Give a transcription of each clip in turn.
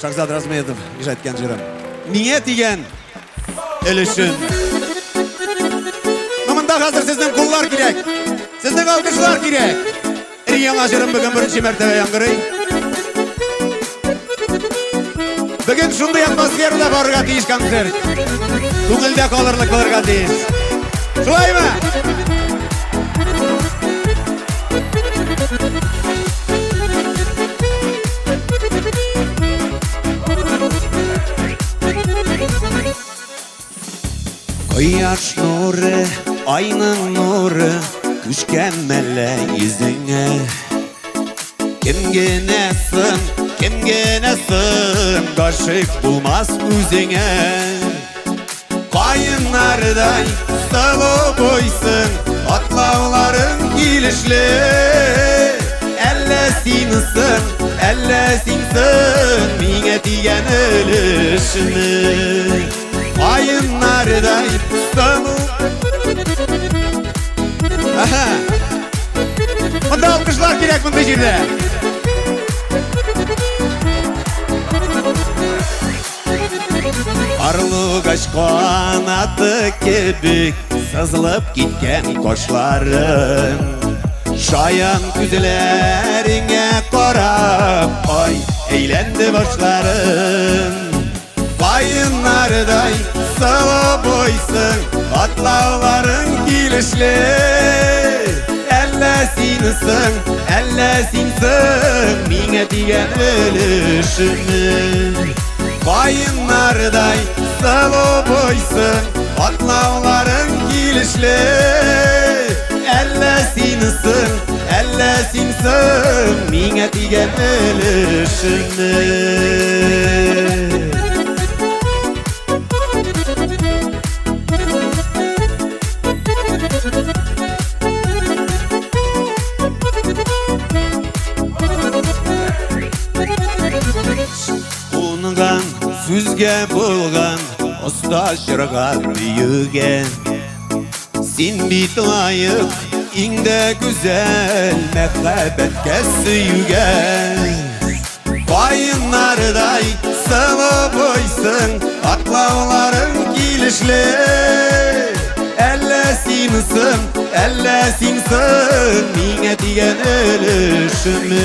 Шахзат Разметов, ижайткен жырым. Миңе тиген өлүшүн. Мында қазір сіздің құллар керек. Сіздің алқышлар керек. Яңа жырым бүгін бірінші мәртебе яңғырый. Бүгін шундай атмосферада барырға тиіш концерт. Көңілде қалырлық болырға тиіш. Шулай ма? Koyaş nuru, ayının nuru, küşkemmele yüzüne. Kim genesin, karşık bulmaz üzüne. Kayınlarday sıvı boysun, atlavların gelişli. Ellesinsin, mine diyen ölüşünü. Ayınlarday sıvı. Aha. Bunda alkışlar gerek bunda жерде. Arlık aşk kanatı kebik sızılıp gitken koşların. Şayan güzlerine korap oy eğlendi başların. Bayınlarday sıvı boysun, atlavların gelişli. Ellesinsin, mine diyen ölüşünü. Bayınlarday sıvı boysun, atlavların gelişli. Ellesinsin, mine diyen ölüşünü. Süzge bulgan, usta şırğa büyügen. Sen bit layık, inde güzel, mehabbetke süyügen. Bayınlarday sıvı boysun, atlavların gelişli. Ellesinsin, mine diyen ölüşümü.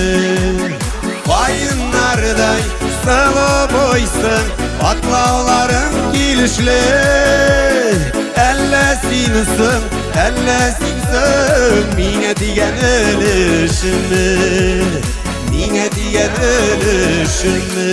Bayınlarday sıvı boysun, atlavların gelişli. Ellesinsin, mine diyen ölüşümü. Mine diyen ölüşümü.